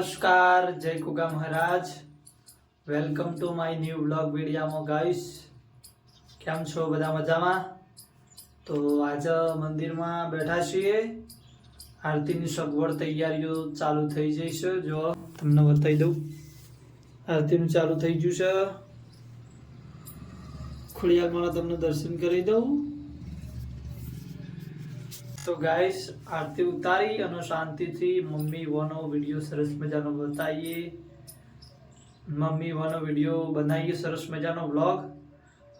નમસ્કાર, જય Kuga Maharaj. Welcome to my new blog વિડીયામાં ગાઈસ. કેમ છો બધા મજામાં? તો આજે મંદિરમાં બેઠા છીએ. આરતીની સગવડ તૈયારીઓ ચાલુ થઈ જઈ છે. જો તમને બતાવી દઉં, આરતીનું ચાલુ થઈ ગયું છે. ખોડિયારમાં તમને દર્શન કરી દઉં. તો ગાઈસ, આરતી ઉતારી અને શાંતિથી મમ્મી વાનો વિડીયો સરસ મજાનો બતાવીએ. મમ્મી વાનો વિડીયો બનાવીએ, સરસ મજાનો વ્લોગ.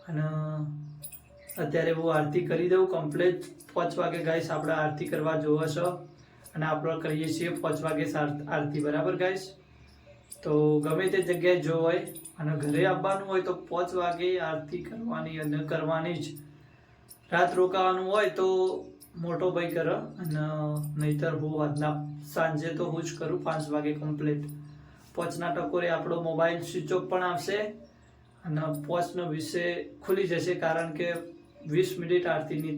અને અત્યારે હું આરતી કરી દઉં કમ્પ્લીટ. 5 વાગે ગાઈસ આપણે આરતી કરવા જોવો છો અને આપણે કરીએ છીએ 5 વાગે આરતી, બરાબર ગાઈસ? તો ગમે તે જગ્યાએ જો હોય અને ઘરે આવવાનું હોય તો 5 વાગે આરતી કરવાની અને કરવાની જ. રાત રોકાવાનું હોય તો મોટો ભાઈ કરે અને નહીતર હું આજના સાંજે તો હું જ કરું 5 વાગે કમ્પ્લીટ. 5ના ટકોરે આપણો મોબાઈલ સ્વિચ ઓફ પણ આવશે અને 5નો વિશે ખુલી જશે, કારણ કે 20 મિનિટ આરતીની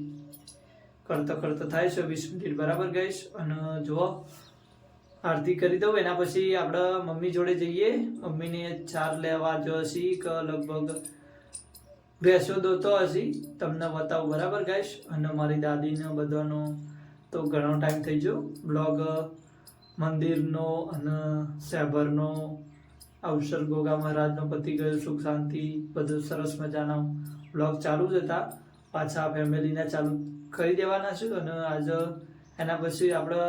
કરતા થાય છે, 20 મિનિટ, બરાબર ગાઈસ? અને જુઓ, આરતી કરી દઉં એના પછી આપણે મમ્મી જોડે જઈએ. મમ્મીને ચાર લેવા જો હશી કે લગભગ બેસો દોતો હશી, તમને બતાવું, બરાબર ગાઈસ? અને મારી દાદીને બધાનો તો ઘણો ટાઈમ થઈ ગયો. બ્લોગ મંદિરનો અને શહેભરનો અવસર ગોગા મહારાજનો પતી ગયો, સુખ શાંતિ, બધું સરસ મજાના બ્લોગ ચાલુ જ હતા. પાછા ફેમિલીને ચાલુ કરી દેવાના છું. અને આજે એના પછી આપણે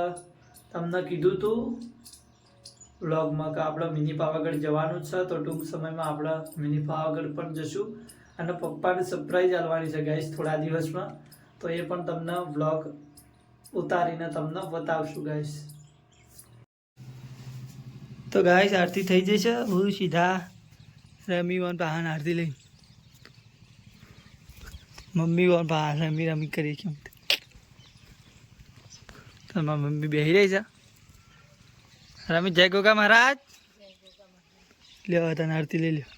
તમને કીધું હતું બ્લોગમાં કે આપણે મિની પાવાગઢ જવાનું જ છે. તો ટૂંક સમયમાં આપણે મિની પાવાગઢ પણ જશું અને પપ્પાને સરપ્રાઈઝ આપવાની છે ગાઈસ થોડા દિવસમાં. તો એ પણ તમને બ્લોગ ઉતારીને તમને બતાવશું ગાઈસ. તો ગાઈસ, આરતી થઈ જઈ છે. હું સીધા રમી વન પાહન આરતી લઈ મમ્મી વન પાહન રમી કરી. કેમ તમારા મમ્મી બેસી રહી છે. રમી જય ગોગા મહારાજ. લ્યો તને આરતી લઈ લ્યો.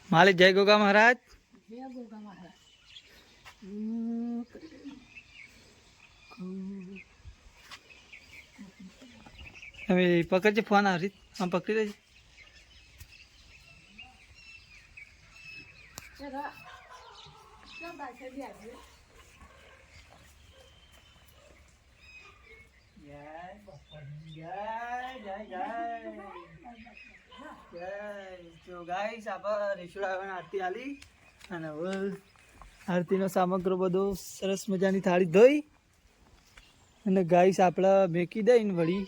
માલિક જય ગોગા મહારાજ. જય ગોગા મહારાજ. હવે પકડજે ફોન, આવી આમ પકડી લેજે. જો ગાઈસ, આપણે રેસુડા આરતી આલી અને હવે આરતીનો સામગ્રી બધો સરસ મજાની થાળી ધોઈ અને ગાઈસ આપણે મેકી દઈને વળી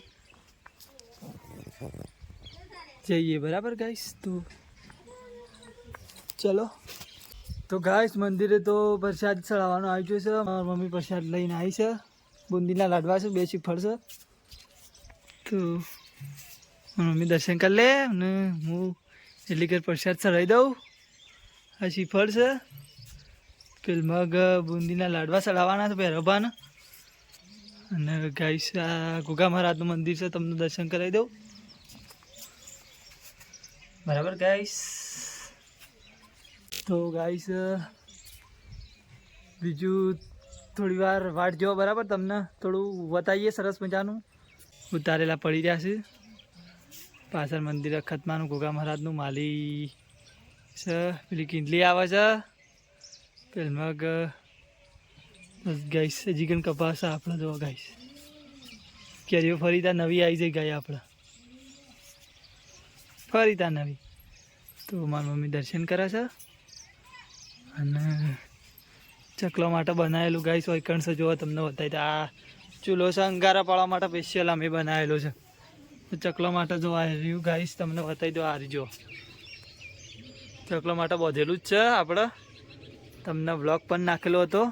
જઈએ, બરાબર ગાઈસ? તો ચલો. તો ગાઈસ, મંદિરે તો પ્રસાદ ચડાવવાનો આવી ગયો છે. મારી મમ્મી પ્રસાદ લઈને આવી છે. બુંદીના લાડવા છે, 2 શ્રીફળ છે. તો મમ્મી દર્શન કરી લે અને હું એટલી કર પ્રસાદ ચડાવી દઉં. આ શ્રીફળ છે, પેલ મગ બુંદીના લાડવા ચડાવવાના છે ભૈરવબાને. અને ગાઈસ, આ ગોગા મહારાજનું મંદિર છે, તમને દર્શન કરાવી દઉં, બરાબર ગાઈસ? તો ગાઈસ, બીજું થોડી વાર વાટ જો, બરાબર? તમને થોડું બતાવીએ સરસ મજાનું. ઉતારેલા પડી રહ્યા છે પાછળ મંદિર અખતમાનું ગોગા મહારાજનું. માલી છે, પેલી કિંડલી આવે છે, પેલ મગ. બસ ગાઈસ, હજી કન કપાસ આપણે જો ગાઈસ. કેરીઓ ફરી ત્યાં નવી આવી જાય ગાય આપણે, ફરી ત્યાં નવી. તો મારી મમ્મી દર્શન કરે છે અને ચકલા માટે બનાવેલું ગાઈસ ઓઈકણ છે. જો તમને બતાવી, આ ચૂલો છે અંગારા પાડવા માટે સ્પેશિયલ અમે બનાવેલો છે. ચકલા માટે જો આ રહ્યું ગાઈસ, તમને બતાવી દો. આ જો ચકલા માટે બધેલું જ છે આપણે, તમને વ્લોગ પણ નાખેલો હતો.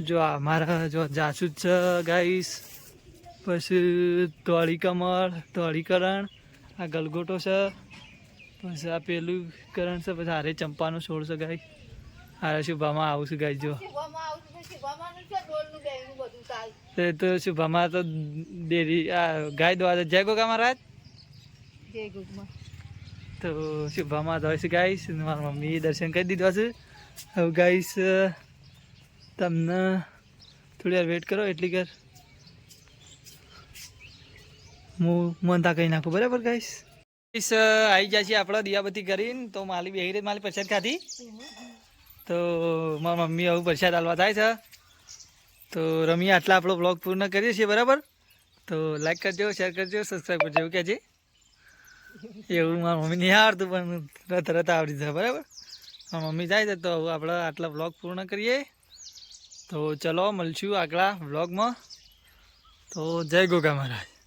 જો આ મારા જો જાસૂદ છે ગાઈસ, પછી ધોળી કમળ, ધોળી કરણ, આ ગલગોટો છે, પછી આ પેલું કરણ છે, પછી હારે ચંપાનો છોડ છે ગાઈસ. હારે શુભામાં આવું છું ગાઈસ. જો તો શુભામાં તો ડેરી આ ગાય દોવા. જય ગોગા મહારાજ. જય ગોગા. તો શુભામાં દોય છે ગાઈસ. મારા મમ્મીએ દર્શન કરી દીધા છે. હવે ગાઈસ, તમને થોડી વાર વેટ કરો એટલી કર હું મનતા કહી નાખું બરાબર ગાઈસ આવી જાય છે આપણે દિયાબત્તી કરીને તો માલી બેહી રહી માલી પ્રસાદ ખાધી તો મારા મમ્મી આવું પ્રસાદ હાલવા થાય છે તો રમીએ આટલા આપણો બ્લોગ પૂર્ણ કરીએ છીએ બરાબર તો લાઈક કરજો શેર કરજો સબસ્ક્રાઈબ કરજો એવું કહેજે એવું મારા મમ્મી નહીં આવડતું પણ તરત આવડી જાય બરાબર મારા મમ્મી જાય છે તો આપણે આટલા બ્લોગ પૂર્ણ કરીએ તો ચલો મળશું આગલા બ્લોગમાં તો જય ગોગા મહારાજ